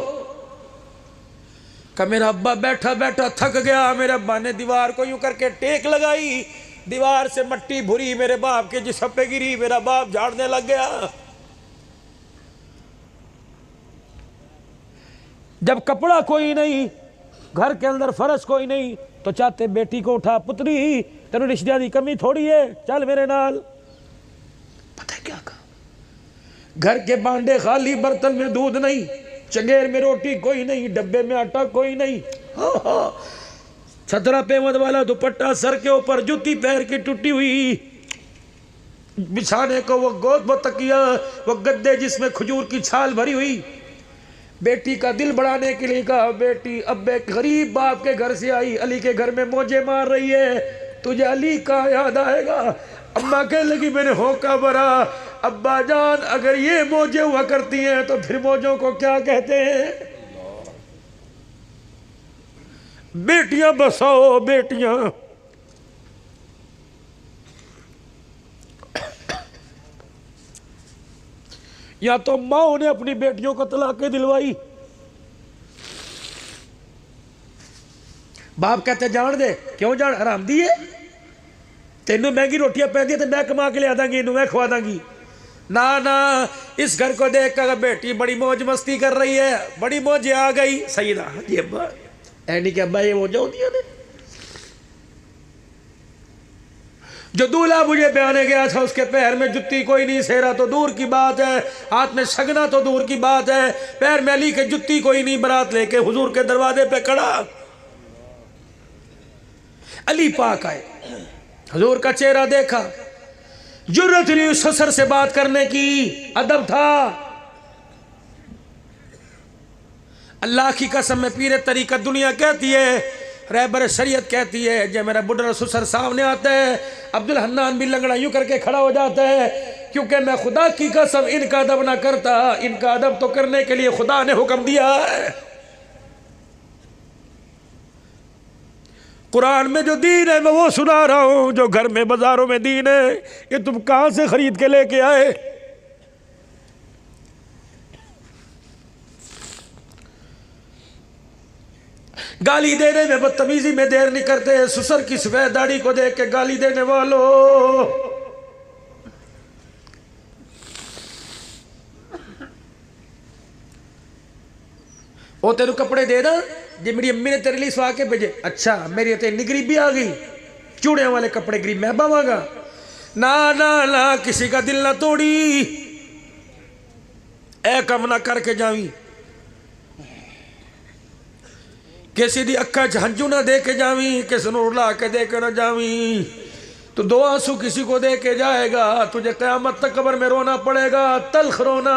کہ میرا ابا بیٹھا بیٹھا تھک گیا، میرے ابا نے دیوار کو یوں کر کے ٹیک لگائی، دیوار سے مٹی بھری میرے باپ کے جسم پہ گری، میرا باپ جھاڑنے لگ گیا۔ جب کپڑا کوئی نہیں، گھر کے اندر فرش کوئی نہیں، تو چاہتے بیٹی کو اٹھا، پتری تینوں رشتہ دی کمی تھوڑی ہے، چل میرے نال۔ پتہ ہے کیا کہا؟ گھر کے بانڈے خالی، برتن میں دودھ نہیں، چنگیر میں روٹی کوئی نہیں، ڈبے میں آٹا کوئی نہیں، چھترا پیمد والا دوپٹہ سر کے اوپر، جوتی پیر کی ٹوٹی ہوئی، بچھانے کو وہ گود، وہ تکیہ، وہ گدے جس میں کھجور کی چھال بھری ہوئی۔ بیٹی کا دل بڑھانے کے لیے کہا، بیٹی اب ایک غریب باپ کے گھر سے آئی، علی کے گھر میں موجے مار رہی ہے، تجھے علی کا یاد آئے گا۔ اماں کہنے لگی میں نے ہوکا برا، ابا جان اگر یہ موجیں ہوا کرتی ہیں تو پھر موجوں کو کیا کہتے ہیں؟ بیٹیاں بساؤ، بیٹیاں۔ یا تو ماں نے اپنی بیٹیوں کو طلاقیں دلوائی، باپ کہتے جان دے، کیوں جان؟ حرام دی ہے، تینوں مہنگی روٹیاں پہنی تو میں کما کے لے آداں گی، انہوں میں کھوا داں گی۔ نا نا، اس گھر کو دیکھ کر بیٹی بڑی موج مستی کر رہی ہے، بڑی موجیں آ گئی، سیدہ جی ابا اینی کہ ابا یہ موجیں ہوتی ہیں۔ جو دولہا مجھے بیانے گیا تھا اس کے پیر میں جتی کوئی نہیں، سیرا تو دور کی بات ہے، ہاتھ میں شگنا تو دور کی بات ہے، پیر میں علی کے جتی کوئی نہیں، برات لے کے حضور کے دروازے پہ کھڑا۔ علی پاک آئے، حضور کا چہرہ دیکھا، جرت نہیں سسر سے بات کرنے کی، ادب تھا۔ اللہ کی قسم میں پیر طریقت دنیا کہتی ہے، رہبر شریعت کہتی ہے، جب میرا بڈھا سسر سامنے آتا ہے عبدالحنان بھی لنگڑا یوں کر کے کھڑا ہو جاتا ہے، کیونکہ میں خدا کی قسم ان کا ادب نہ کرتا، ان کا ادب تو کرنے کے لیے خدا نے حکم دیا ہے۔ قرآن میں جو دین ہے میں وہ سنا رہا ہوں، جو گھر میں بازاروں میں دین ہے یہ تم کہاں سے خرید کے لے کے آئے؟ گالی دینے میں بدتمیزی میں دیر نہیں کرتے، سسر کی سفید داڑھی کو دیکھ کے گالی دینے والوں، وہ تیرے کپڑے دے دا جی میری امی نے تیرے لیے سوا کے بھیجے، اچھا میری تے اتنی غریبی آ گئی، چوڑے والے کپڑے غریب میں باواں گا؟ نا نا نا، کسی کا دل نہ توڑی، اے کم نہ کر کے جاویں، کسی دی اکھا چ ہنجو نہ دے کے جاویں، کسی نور لا کے دے کے نہ جاویں، تو دو آنسو کسی کو دے کے جائے گا، تجھے قیامت تک قبر میں رونا پڑے گا، تلخ رونا۔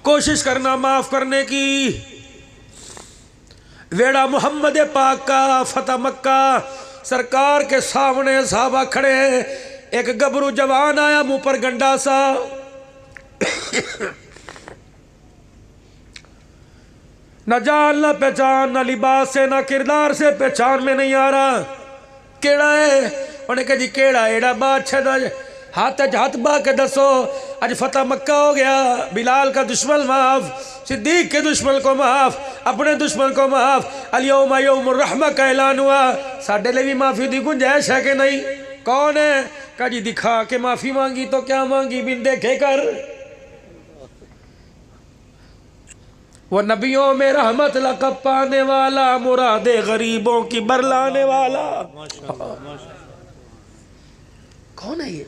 کوشش کرنا معاف کرنے کی۔ ویڑا محمد پاک کا، فتح مکہ، سرکار کے سامنے صحابہ کھڑے ہیں، ایک گبرو جوان آیا منہ پر گنڈا سا، نہ جان نہ پہچان، نہ لباس سے نہ کردار سے پہچان میں نہیں آ رہا، کیڑا ہے؟ انہوں نے کہا جی کیڑا ایڑا بادشاہ دا ہاتھ ہاتھ با کے دسو، اج فتح مکہ ہو گیا، بلال کا دشمن معاف، صدیق کے دشمن کو معاف، اپنے دشمن کو معاف، الیوم یوم الرحمہ کا اعلان ہوا، ساڈے لئے بھی معافی دی گنجائش ہے کہ نہیں؟ کون ہے؟ کہا جی دکھا کے معافی مانگی تو کیا مانگی بن دیکھے کر، وہ نبیوں میں رحمت لقب پانے والا، مراد غریبوں کی برلانے والا، کون ہے یہ؟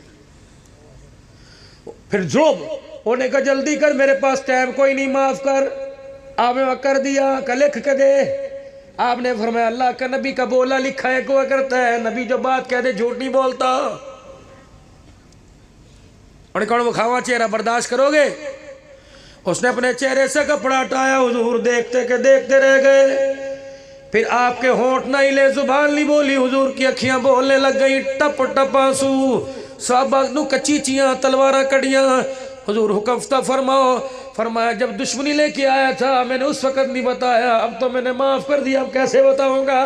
پھر جو انہوں نے کہا جلدی کر میرے پاس ٹائم کوئی نہیں، معاف کر۔ آپ نے کر دیا کہ لکھ کے دے۔ آپ نے فرمایا اللہ کا نبی کا بولا لکھا ہے کوئی کرتا ہے، نبی جو بات کہہ دے جھوٹ نہیں بولتا۔ انہوں نے کہا وہ کھاوا چہرہ برداشت کرو گے؟ اس نے اپنے چہرے سے کپڑا ہٹایا، حضور دیکھتے کہ دیکھتے رہ گئے۔ پھر آپ کے ہونٹ نہ ہلے، زبان نہیں بولی، حضور کی اکھیاں بولنے لگ گئی، ٹپ ٹپ آنسو، صحابہ نو کچیچیاں تلواراں کڑیاں۔ حضور حکم فرماؤ۔ فرمایا جب دشمنی لے کے آیا تھا میں نے اس وقت نہیں بتایا، اب تو میں نے معاف کر دیا، اب کیسے بتاؤں گا؟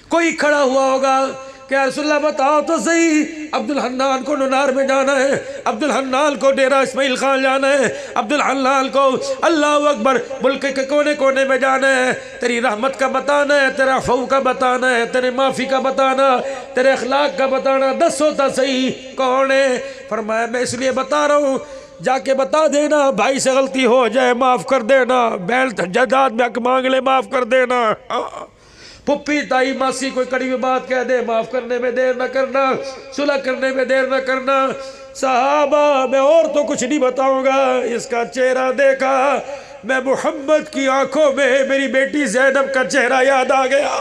کوئی کھڑا ہوا ہوگا کہ یا رسول اللہ بتاؤ تو صحیح، عبد الحنان کو ننار میں جانا ہے، عبد الحنان کو ڈیرہ اسماعیل خان جانا ہے، عبد الحنان کو اللہ اکبر ملک کے کونے کونے میں جانا ہے، تیری رحمت کا بتانا ہے، تیرا عفو کا بتانا ہے، تیرے معافی کا بتانا، تیرے اخلاق کا بتانا، دس ہوتا صحیح کون ہے؟ فرمایا میں اس لیے بتا رہا ہوں جا کے بتا دینا، بھائی سے غلطی ہو جائے معاف کر دینا، بیل جائیداد میں حق مانگ لے معاف کر دینا، پھپھی تائی ماسی کوئی کڑی ہوئی بات کہہ دے معاف کرنے میں دیر نہ کرنا، صلح کرنے میں دیر نہ کرنا۔ صحابہ میں اور تو کچھ نہیں بتاؤں گا، اس کا چہرہ دیکھا میں محمد کی آنکھوں میں میری بیٹی زینب کا چہرہ یاد آ گیا۔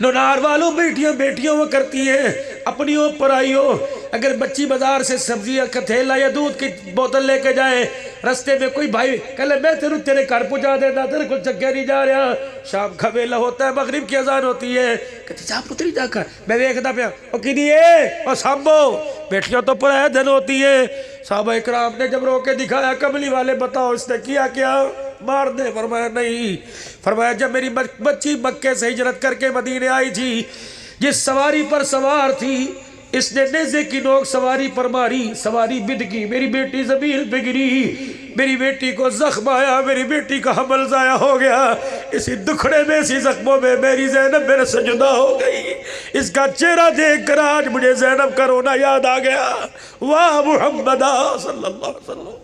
ننار والوں بیٹیاں بیٹیوں وہ کرتی ہیں، اپنی ہو پرائی ہو، اگر بچی بازار سے سبزی کا تھیلا یا دودھ کی بوتل لے کے جائے، رستے میں کوئی بھائی کہلے میں تیرے گھر پہنچا دیتا، تیرے کو چکے نہیں جا رہا، شام کا ویلا ہوتا ہے، مغرب کی اذان ہوتی ہے، کہتے جا پتری جا کر میں دیکھتا پیا وہ کی دیئے اور سامبو بیٹیاں تو پرائے دن ہوتی ہیں۔ صحابہ اکرام نے جب رو کے دکھایا کملی والے بتاؤ اس نے کیا کیا؟ مار دے۔ فرمایا نہیں۔ فرمایا جب میری بچی مکے سے ہجرت کر کے مدینے آئی تھی، جس سواری پر سوار تھی اس نے نیزے کی نوک سواری پر ماری، سواری بد گئی، میری بیٹی زمین پہ گری، میری بیٹی کو زخم آیا، میری بیٹی کا حمل ضائع ہو گیا، اسی دکھڑے میں اسی زخموں میں میری زینب میرے سے جدا ہو گئی۔ اس کا چہرہ دیکھ کر آج مجھے زینب کا رونا یاد آ گیا۔ واہ محمد صلی اللہ علیہ وسلم۔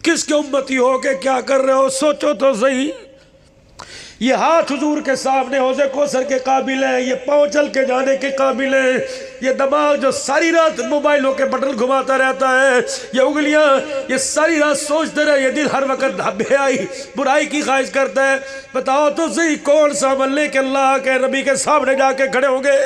کس کے امتی ہو کے کیا کر رہے ہو؟ سوچو تو صحیح۔ یہ ہاتھ حضور کے سامنے حوض کوثر کے قابل ہے، یہ پاؤں چل کے جانے کے قابل ہے، یہ دماغ جو ساری رات موبائلوں کے بٹن گھماتا رہتا ہے، یہ انگلیاں یہ ساری رات سوچتے رہے، یہ دل ہر وقت بھیائی برائی کی خواہش کرتا ہے۔ بتاؤ تو صحیح کون سا عمل لے کے اللہ کے نبی کے سامنے جا کے کھڑے ہوں گے؟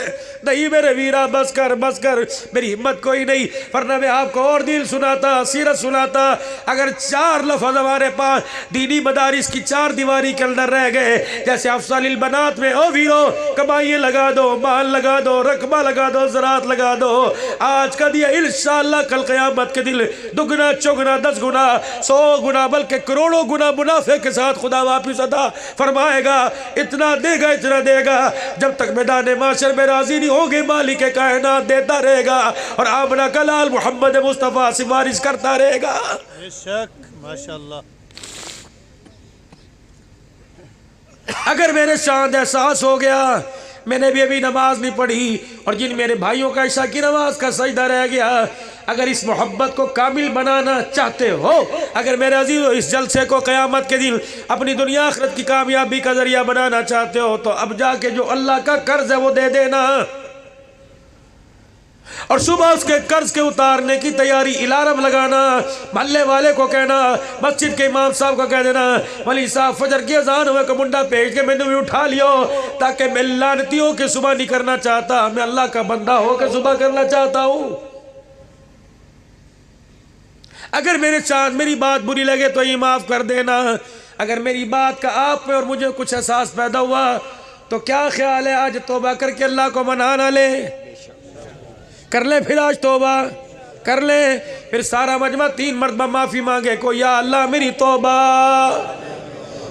نہیں میرے ویرا بس کر بس کر، میری ہمت کوئی نہیں، ورنہ میں آپ کو اور دل سناتا، سیرت سناتا۔ اگر چار لفظ ہمارے پاس دینی مدارس کی چار دیواری کے اندر رہ گئے، جیسے افضل البنات میں او ویرو کمائیے لگا دو، مال لگا دو، رقبہ لگا دو، زراعت لگا دو، آج کا دیا انشاءاللہ کل قیامت کے دل دگنا چگنا 10 گنا 100 گنا بلکہ کروڑوں گنا منافع کے ساتھ خدا واپس عطا فرمائے گا۔ اتنا دے گا اتنا دے گا، جب تک میدان معاشر میں راضی نہیں ہوگے مالک کائنات دیتا رہے گا اور آمنہ کا لال محمد مصطفیٰ سفارش کرتا رہے گا۔ بے شک ماشاءاللہ۔ اگر میرے چاند احساس ہو گیا میں نے بھی ابھی نماز نہیں پڑھی اور جن میرے بھائیوں کا عشاء کی نماز کا سجدہ رہ گیا، اگر اس محبت کو کامل بنانا چاہتے ہو، اگر میرے عزیزو اس جلسے کو قیامت کے دن اپنی دنیا آخرت کی کامیابی کا ذریعہ بنانا چاہتے ہو، تو اب جا کے جو اللہ کا قرض ہے وہ دے دینا، اور صبح اس کے قرض کے اتارنے کی تیاری الارم لگانا، محلے والے کو کہنا، مسجد کے امام صاحب کو کہہ دینا ولی صاحب فجر کی اذان ہوئے کو منڈا بھیج کے میں نے بھی اٹھا لیو، تاکہ میں لعنتی ہو کے صبح نہیں کرنا چاہتا، میں اللہ کا بندہ ہو کے صبح کرنا چاہتا ہوں۔ اگر میرے چاند میری بات بری لگے تو یہ معاف کر دینا، اگر میری بات کا آپ میں اور مجھے کچھ احساس پیدا ہوا تو کیا خیال ہے آج توبہ کر کے اللہ کو منا نہ لے؟ کر لیں پھر آج توبہ کر لیں، پھر سارا مجمع 3 مرتبہ معافی مانگے، کو یا اللہ میری توبہ،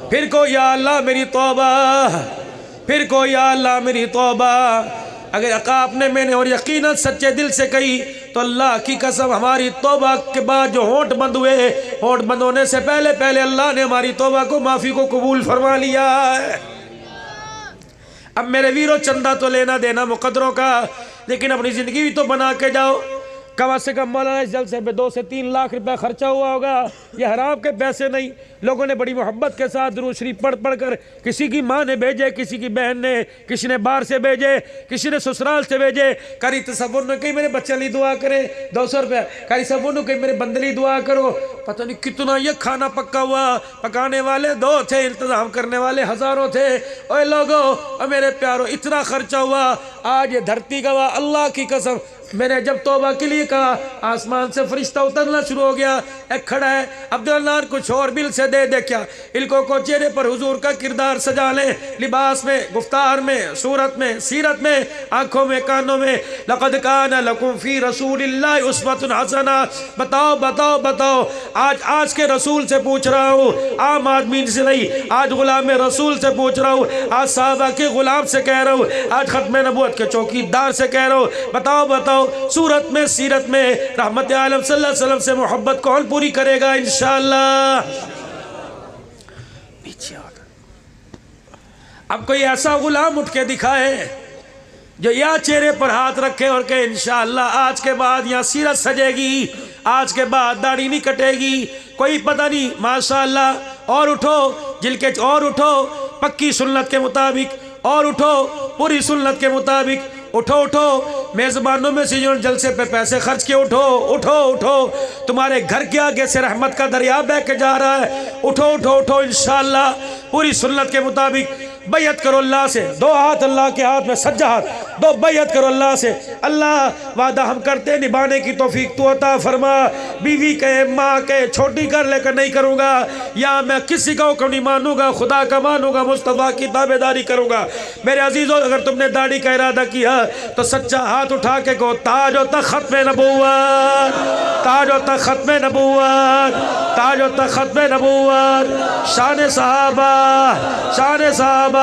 پھر کو یا اللہ میری توبہ، پھر کو یا اللہ میری توبہ، اگر آقا آپ نے میں نے اور یقیناً سچے دل سے کہی تو اللہ کی قسم ہماری توبہ کے بعد جو ہونٹ بند ہوئے، ہونٹ بند ہونے سے پہلے پہلے اللہ نے ہماری توبہ کو معافی کو قبول فرما لیا ہے۔ اب میرے ویرو چندہ تو لینا دینا مقدروں کا، لیکن اپنی زندگی بھی تو بنا کے جاؤ۔ کم سے کم مولانا اس جلسے پہ 2 سے 3 لاکھ روپے خرچہ ہوا ہوگا، یہ حرام کے پیسے نہیں، لوگوں نے بڑی محبت کے ساتھ درود شریف پڑھ پڑھ کر، کسی کی ماں نے بھیجے، کسی کی بہن نے، کسی نے باہر سے بھیجے، کسی نے سسرال سے بھیجے، کاری تصور نے کہیں میرے بچے لی دعا کرے 200 روپے، کاری تصور نے کہیں میرے بندے لی دعا کرو، پتہ نہیں کتنا یہ کھانا پکا ہوا، پکانے والے 2 تھے، انتظام کرنے والے ہزاروں تھے۔ اوے لوگو، اور میرے پیارو، اتنا خرچہ ہوا، آج یہ دھرتی گواہ، اللہ کی قسم میں نے جب توبہ کے لیے کہا آسمان سے فرشتہ اترنا شروع ہو گیا، ایک کھڑا ہے عبداللہ کچھ اور بل سے دے کیا، ان کو چہرے پر حضور کا کردار سجا لیں، لباس میں، گفتار میں، صورت میں، سیرت میں، آنکھوں میں، کانوں میں۔ لقد کان لکم فی رسول اللہ اسوۃ حسنہ۔ بتاؤ بتاؤ بتاؤ، آج کے رسول سے پوچھ رہا ہوں، عام آدمی سے نہیں، آج غلام رسول سے پوچھ رہا ہوں، آج صحابہ کے غلام سے کہہ رہا ہوں، آج ختم نبوت کے چوکیدار سے کہہ رہا ہوں، بتاؤ بتاؤ صورت میں، سیرت میں رحمت عالم صلی اللہ علیہ وسلم سے محبت کون پوری کرے گا انشاءاللہ؟ پیچھے آگا اب کوئی ایسا غلام اٹھ کے دکھائے جو یا چہرے پر ہاتھ رکھے اور کہ انشاءاللہ آج کے بعد یہاں سیرت سجے گی، آج کے بعد داڑھی نہیں کٹے گی، کوئی پتہ نہیں، ماشاءاللہ، اور اٹھو اور اٹھو پکی سنت کے مطابق، اور اٹھو پوری سنت کے مطابق، اٹھو میزبانوں میں سے جو جلسے پہ پیسے خرچ کے اٹھو، تمہارے گھر کے آگے سے رحمت کا دریا بہہ کے جا رہا ہے، اٹھو انشاءاللہ پوری سنت کے مطابق بیعت کرو اللہ سے، 2 ہاتھ اللہ کے ہاتھ میں، سجا ہاتھ دو، بیعت کرو اللہ سے، اللہ وعدہ ہم کرتے نبھانے کی توفیق تو عطا فرما، بیوی کہے ماں کہے چھوٹی کر لے کر نہیں کروں گا، یا میں کسی کا حکم نہیں مانوں گا، خدا کا مانوں گا، مصطفیٰ کی تابعداری کروں گا۔ میرے عزیزوں، اگر تم نے داڑھی کا ارادہ کیا تو سچا ہاتھ اٹھا کے کہو تاج و تخت ختم نبوت، تاج و تخت ختم نبوت، تاج و تخت ختم نبوت، شان صحابہ، شان صحابہ۔